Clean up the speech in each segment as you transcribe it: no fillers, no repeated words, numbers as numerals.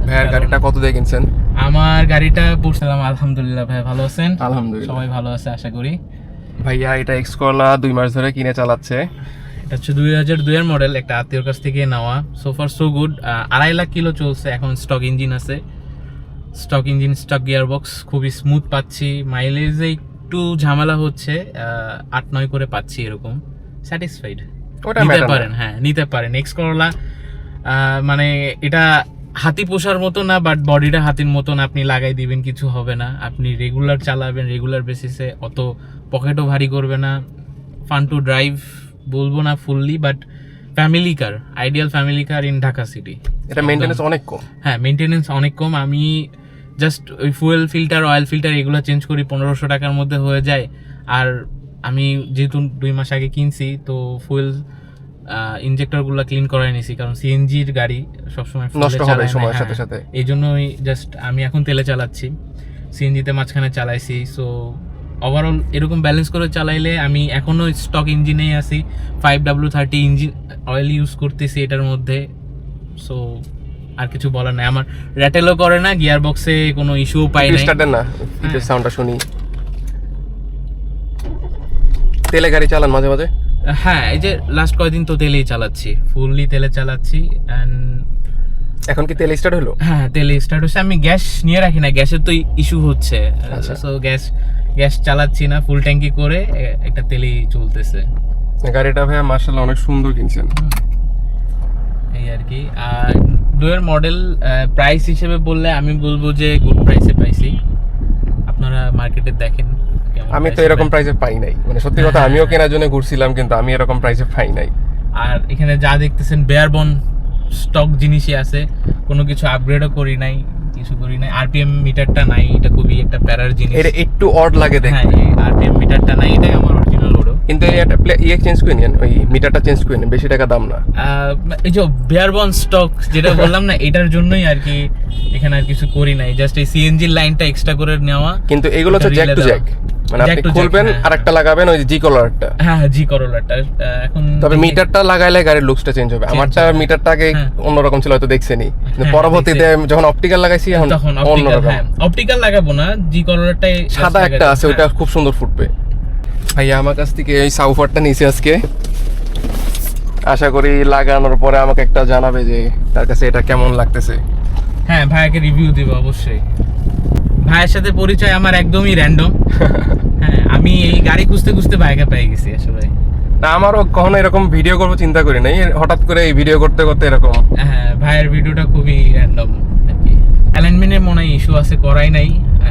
ভাইয়ের গাড়িটা কত দিয়ে কিনছেন? আমার গাড়িটা পড়ছিলাম। আলহামদুলিল্লাহ ভাই, ভালো আছেন? আলহামদুলিল্লাহ, সবাই ভালো আছে আশা করি। ভাইয়া এটা এক্স করলা 2 মাস ধরে কিনে চালাচ্ছে। এটা হচ্ছে 2002 এর মডেল, একটা আত্মীয়র কাছ থেকে নেওয়া। So far so good. 2.5 lakh kilo চলছে, এখন স্টক ইঞ্জিন আছে, stock engine, stock gear box, খুবই স্মুথ পাচ্ছি। মাইলেজে একটু ঝামেলা হচ্ছে, 8-9 করে পাচ্ছি, এরকম। স্যাটিসফাইড, ওটা নিতে ম্যাটার পারেন, হ্যাঁ নিতে পারেন। এক্স করলা মানে এটা হাতি পোষার মতো না, বাট বডিটা হাতির মতন, আপনি লাগাই দিবেন কিছু হবে না। আপনি রেগুলার চালাবেন, রেগুলার বেসিসে, অত পকেটও ভারী করবে না। ফান টু ড্রাইভ বলবো না fully, but family car, ideal family car in Dhaka city. এটা মেইনটেনেন্স অনেক কম। হ্যাঁ, মেনটেনেন্স অনেক কম। আমি জাস্ট ওই ফুয়েল ফিল্টার, অয়েল ফিল্টার এগুলো চেঞ্জ করি, 1500 টাকার মধ্যে হয়ে যায়। আর আমি যেহেতু 2 মাস আগে কিনছি, তো ফুয়েল ইনজেক্টরগুলো ক্লিন করাই নিছি, কারণ সিএনজির গাড়ি সবসময় নষ্ট হবে সময়ের সাথে সাথে। এই জন্যই জাস্ট আমি এখন তেলে চালাচ্ছি, সিএনজিতে মাঝখানে চালাইছি। সো ওভারঅল এরকম ব্যালেন্স করে চালাইলে, আমি এখনও স্টক ইঞ্জিনেই আছি, 5W30 ইঞ্জিন অয়েল ইউজ করতেছি এটার মধ্যে। সো আর কিছু বলার নাই। আমার র্যাটেলও করে না, গিয়ার বক্সে কোনো ইস্যুও পাই নাই। স্টার্ট দেন না, ফিটের সাউন্ডটা শুনি। তেলে গাড়ি চালান মাঝে মাঝে? হ্যাঁ, এই যে লাস্ট কয়েকদিন তো তেলেই চালাচ্ছি, ফুললি তেলে চালাচ্ছি। অ্যান্ড এখন কি তেল স্টার্ট হলো? হ্যাঁ, তেলে স্টার্ট হচ্ছে। আমি গ্যাস নিয়ে রাখি না, গ্যাসের তো ইস্যু হচ্ছে। সো গ্যাস চালাচ্ছি না, ফুল ট্যাঙ্কি করে একটা তেলেই চলতেছে গাড়িটা। ভাইয়া মাশাআল্লাহ অনেক সুন্দর কিনছেন, এই আর কি। আর 2 এর মডেল প্রাইস হিসেবে বললে আমি বলবো যে গুড প্রাইসে পাইছি। আপনারা মার্কেটে দেখেন, আমি তো এরকম প্রাইসে পাই নাই, মানে সত্যি কথা। আমিও কেনার জন্য ঘুরছিলাম, কিন্তু আমি এরকম প্রাইসে পাই নাই। আর এখানে যা দেখতেছেন বেয়ারবন স্টক জিনিসই আছে, কোনো কিছু আপগ্রেডও করি নাই, কিছু করি নাই। আরপিএম মিটারটা নাই, এটা খুবই একটা প্যারার জিনিস। এটা একটু অড লাগে দেখতে। হ্যাঁ, আরপিএম মিটারটা নাই, এটাই আমার অরিজিনাল ওডো। কিন্তু এটা চেঞ্জ করে নিন, ওই মিটারটা চেঞ্জ করে নিন, বেশি টাকা দাম না। এই যে বেয়ারবন স্টক যেটা বললাম না, এটার জন্যই আর কি এখানে আর কিছু করি নাই, জাস্ট এই সিএনজি লাইনটা এক্সট্রা করে নেওয়া। কিন্তু এগুলো তো জ্যাক টু জ্যাক, মানে আপনি খুলবেন আর একটা লাগাবেন, ওই জি কলারটা। হ্যাঁ, জি করোলাটা। এখন তবে মিটারটা লাগাইলে গাড়ির লুকসটা চেঞ্জ হবে। আমারটা মিটারটা আগে অন্যরকম ছিল, হয়তো দেখছেনই, কিন্তু পরবর্তীতে যখন অপটিক্যাল লাগাইছি এখন অন্যরকম। অপটিক্যাল লাগাবো না, জি করোলাটাই সাদা একটা আছে, ওটা খুব সুন্দর ফুটবে। ভাইয়া আমার কাছ থেকে এই সাউফারটা নিয়েছি আজকে, আশা করি লাগানোর পরে আমাকে একটা জানাবে যে তার কাছে এটা কেমন লাগতেছে। হ্যাঁ, ভাইয়াকে রিভিউ দিব অবশ্যই। ভাইয়ের সাথে পরিচয় আমার একদমই র্যান্ডম। হ্যাঁ, আমি এই গাড়ি খুঁজতে খুঁজতে ভাইকে পেয়ে গেছি আসলে। না, আমারও কখনো এরকম ভিডিও করবো চিন্তা করি নাই, হঠাৎ করে এই ভিডিও করতে করতে এরকম। হ্যাঁ, ভাইয়ের ভিডিওটা খুবই র্যান্ডম আর কি। অ্যালাইনমেন্টের মনে হয় ইস্যু আছে, করাই নাই।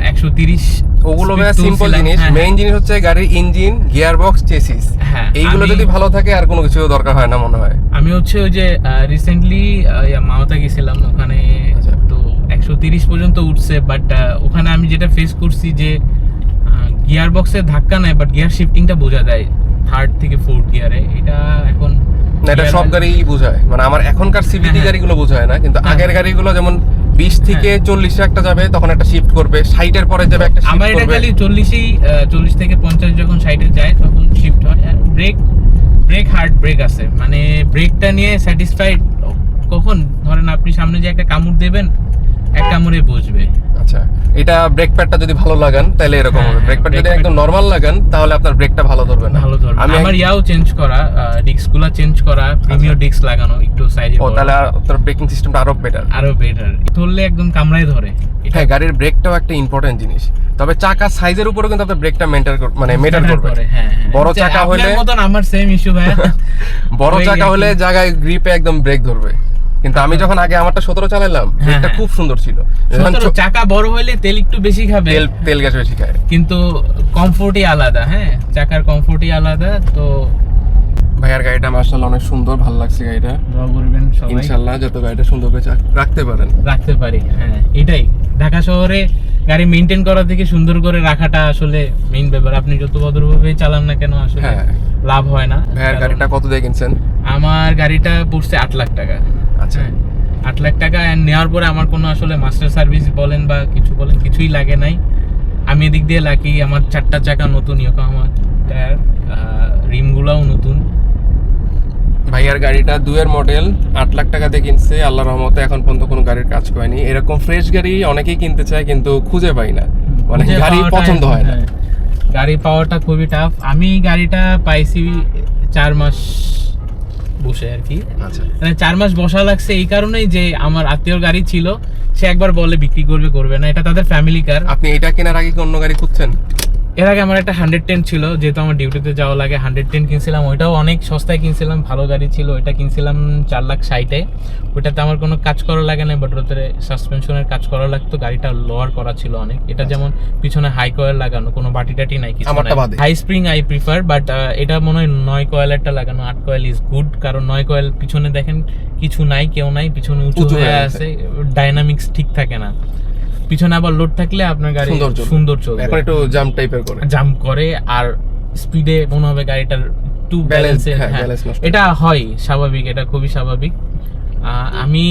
130 ওগুলো সিম্পল জিনিস। মেইন জিনিস হচ্ছে গাড়ির ইঞ্জিন, গিয়ার বক্স, চেসিস। হ্যাঁ, এইগুলো যদি ভালো থাকে আর কোনো কিছু দরকার হয় না মনে হয়। আমি হচ্ছে ওই যে রিসেন্টলি মাওতা গেছিলাম, ওখানে তো 130 পর্যন্ত উঠছে। বাট ওখানে আমি যেটা ফেস করছি যে গিয়ার বক্সে ধাক্কা নাই, বাট গিয়ার শিফটিংটা বোঝা যায় 3rd থেকে 4th গিয়ারে। এটা এখন না, এটা সব গাড়ি বোঝায়, মানে আমার এখনকার সিভিটি গাড়িগুলো বোঝায় না, কিন্তু আগের গাড়িগুলো যেমন 20 থেকে 40 একটা যাবে, তখন একটা শিফট করবে, 60 এর পরে যাবে একটা শিফট করবে। আমার এটা খালি 40 থেকে 50 যখন 60 যায় তখন শিফট হয়। আর ব্রেক হার্ড ব্রেক আছে, মানে ব্রেকটা নিয়ে স্যাটিসফাইড। কখন ধরেন আপনি সামনে যে একটা কামড় দেবেন, এক কামড়ে বসবে। আচ্ছা, এটা ব্রেক প্যাডটা যদি ভালো লাগান তাহলে এরকম হবে। ব্রেক প্যাড যদি একদম নরমাল লাগান তাহলে আপনার ব্রেকটা ভালো ধরবে না। আমার ইয়াও চেঞ্জ করা, ডিস্কগুলো চেঞ্জ করা, প্রিমিয়ার ডিস্ক লাগানো, একটু সাইজে বড়। তাহলে আপনার ব্রেকিং সিস্টেমটা আরো বেটার। ধরলে একদম কামড়ায় ধরে। হ্যাঁ, গাড়ির ব্রেকটাও একটা ইম্পর্টেন্ট জিনিস। তবে চাকা সাইজের উপরে কিন্তু আপনার ব্রেকটা মেটার করবে। হ্যাঁ, বড় চাকা হলে আপনার মতন আমার সেম ইস্যু ভাই। বড় চাকা হলে জায়গায় গ্রিপে একদম ব্রেক ধরবে। কিন্তু আমি যখন আগে আমারটা 17 চালাইলাম, ব্রেকটা খুব সুন্দর ছিল। চাকা বড় হলে তেল একটু বেশি খাবে, তেল গ্যাস বেশি খায়, কিন্তু কমফোর্টই আলাদা। হ্যাঁ, চাকার কমফোর্টই আলাদা। তো ভাইয়ার গাড়িটা মাশাআল্লাহ অনেক সুন্দর, ভালো লাগছে গাড়িটা। দোয়া করবেন সবাই ইনশাআল্লাহ যত গাড়িটা সুন্দর করে রাখতে পারি। হ্যাঁ, এটাই ঢাকা শহরে গাড়ি মেইনটেইন করা থেকে সুন্দর করে রাখাটা আসলে মেইন ব্যাপার। আপনি যত ভদ্রভাবে চালান না কেন, আসলে লাভ হয় না। ভাইয়ার গাড়িটা কত দিয়ে কিনছেন? আমার গাড়িটা পড়ছে 8 লাখ টাকা। আচ্ছা, 8 লাখ টাকা নেওয়ার পরে আমার কোনো আসলে মাস্টার সার্ভিস বলেন বা কিছু বলেন, কিছুই লাগে নাই। আমি এদিক দিয়ে লাকি, আমার 4টা চাকা নতুন ইয়োকোহামা টায়ার, রিমগুলোও নতুন। ভাইয়ার গাড়িটা 2 মডেল, 8 লাখ টাকা দিয়ে কিনছে। আল্লাহর রহমতে এখন পর্যন্ত কোনো গাড়ির কাজ করেনি। এরকম ফ্রেশ গাড়ি অনেকেই কিনতে চায় কিন্তু খুঁজে পাই না, মানে খুঁজে গাড়ি পাওয়াটাই- পছন্দ হয় না। হ্যাঁ, গাড়ি পাওয়াটা খুবই টাফ। আমি গাড়িটা পাইছি 4 মাস বসে আর কি। আচ্ছা, মানে 4 মাস বসা লাগছে এই কারণেই যে আমার আত্মীয়র গাড়ি ছিল, সে একবার বলে বিক্রি করবে না, এটা তাদের ফ্যামিলি কার। আপনি এটা কেনার আগে কি অন্য গাড়ি খুঁজছেন? এর আগে আমার একটা 110 ছিল, যেহেতু আমার ডিউটিতে যাওয়া লাগে 110 কিনছিলাম। ওইটাও অনেক সস্তায় কিনছিলাম, ভালো গাড়ি ছিল। ওইটা কিনছিলাম 4,60,000-এ। ওইটাতে আমার কোনো কাজ করা লাগে না, বাট ওটাতে সাসপেনশনের কাজ করা লাগতো। গাড়িটা লোয়ার করা ছিল অনেক। এটা যেমন পিছনে হাই কয়েল লাগানো, কোনো বাটি টাটি নাই, কিছু আমারটা বাদে। High spring I prefer, but এটা মনে হয় 9 কয়েলেরটা লাগানো। 8 কয়েল ইজ গুড, কারণ 9 কয়েল পিছনে দেখেন কিছু নাই, কেউ নাই, পিছনে উঁচু উঁচু হয়ে হয়ে আছে, ডাইনামিক্স ঠিক থাকে না। পিছনে আবার লোড থাকলে আপনার গাড়ি সুন্দর চলবে। এখন একটু জাম্প টাইপের করে, জাম্প করে, আর স্পিডে মনে হবে গাড়িটার টু ব্যালেন্স, ব্যালেন্সে। হ্যাঁ, ব্যালেন্স নষ্ট। এটা হয় স্বাভাবিক, এটা খুবই স্বাভাবিক। আমি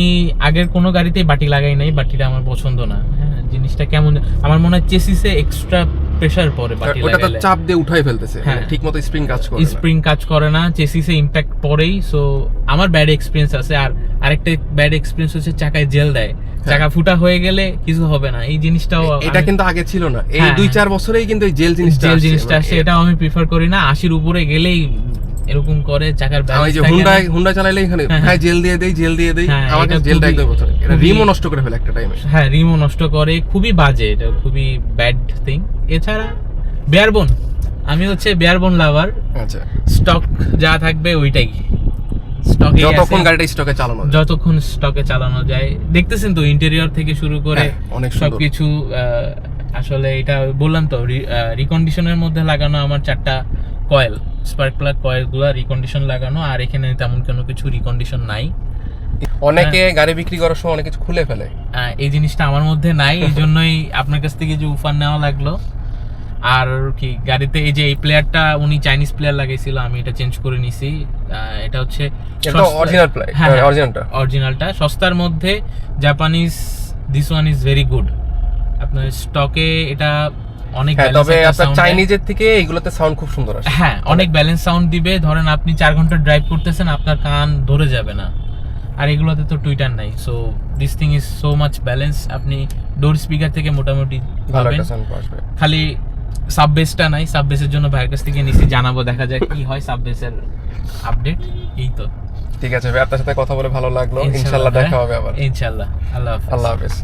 আগের কোনো গাড়িতেই বাটি লাগাই নাই, বাটিটা আমার পছন্দ না। হ্যাঁ, জিনিসটা কেমন আমার মনে হয় চেসিসে এক্সট্রা প্রেসার পড়ে বাটি ওটা তো লাগাইলে। চাপ দিয়ে উঠাই ফেলতেছে, হ্যাঁ। ঠিকমতো স্প্রিং কাজ করে না। স্প্রিং কাজ করে না, চেসিসে ইমপ্যাক্ট পড়েই। সো আমার ব্যাড এক্সপিরিয়েন্স আছে। আর আরেকটা ব্যাড এক্সপিরিয়েন্স হচ্ছে চাকায় জেল দেয়, চাকা ফুটা হয়ে গেলে কিছু হবে না। এই জিনিসটাও এটা কিন্তু আগে ছিল না, এই হ্যাঁ, 2-4 বছরেই কিন্তু এই জেল জিনিসটা আসছে। এটাও আমি প্রিফার করি না। 80-র উপরে গেলেই এরকম করে, চাকার আমি ব্যালেন্স যে থাকে না। হুন্ডা চালাইলে এখানে হ্যাঁ, ভাই জেল দিয়ে দেই হ্যাঁ, আমার এটা কাছে জেলটা খুবই- একদম পছন্দ। এটা খুবই- রিমও নষ্ট করে ফেলে একটা টাইমে। হ্যাঁ, রিমও নষ্ট করে, খুবই বাজে, এটা খুবই ব্যাড থিং। এছাড়া বেয়ারবোন, আমি হচ্ছে বেয়ারবোন লাভার। আচ্ছা, স্টক যা থাকবে ওইটাই স্টকে, যতক্ষণ গাড়িটা স্টকে চালানো যায়। যতক্ষণ স্টকে চালানো যায়। দেখতেছেন তো ইন্টেরিয়র থেকে শুরু করে হ্যাঁ, অনেক সুন্দর। সবকিছু। আসলে এটা বললাম তো, রিকন্ডিশনের মধ্যে লাগানো আমার 4টা কয়েল, স্পার্ক প্লাগ কয়েলগুলো রিকন্ডিশন লাগানো। আর এখানে তেমন কোনো কিছু রিকন্ডিশন নাই। অনেকে গাড়ি বিক্রি করার সময় অনেক কিছু খুলে ফেলে। এই জিনিসটা আমার মধ্যে নাই, এই জন্যই আপনার কাছ থেকে যে অফার নেওয়া লাগলো। আর কি, গাড়িতে এই যে এই প্লেয়ারটা উনি চাইনিজ প্লেয়ার লাগাইছিল, আমি এটা চেঞ্জ করে নিছি। এটা হচ্ছে এটা অরিজিনাল প্লাই, অরিজিনালটা অরিজিনালটা সস্তার মধ্যে Japanese. This one is very good. আপনার স্টকে এটা অনেক হ্যাঁ, balance তবে একটা আপনার sound চাইনিজের থেকে এগুলোতে সাউন্ড খুব সুন্দর আসে। হ্যাঁ, অনেক ব্যালেন্স সাউন্ড দিবে। ধরেন আপনি 4 ঘন্টা ড্রাইভ করতেছেন, আপনার কান ধরে যাবে না। আর এগুলোতে তো টুইটার নাই, so this thing is so much balance. আপনি ডোর স্পিকার থেকে মোটামুটি ভালো পাবেন। একটা সাউন্ড আসবে। খালি সাববেসটা নাই, সাববেসের জন্য ভাইয়ের কাছ থেকে নিছি, জানাবো, দেখা যায় কি হয় সাববেসের আপডেট। এই তো, ঠিক আছে ভাই, আপনার সাথে কথা বলে ভালো লাগলো। ইনশাআল্লাহ ইনশাআল্লাহ দেখা হবে আবার। ইনশাআল্লাহ। আল্লাহ হাফেজ। আল্লাহ হাফেজ।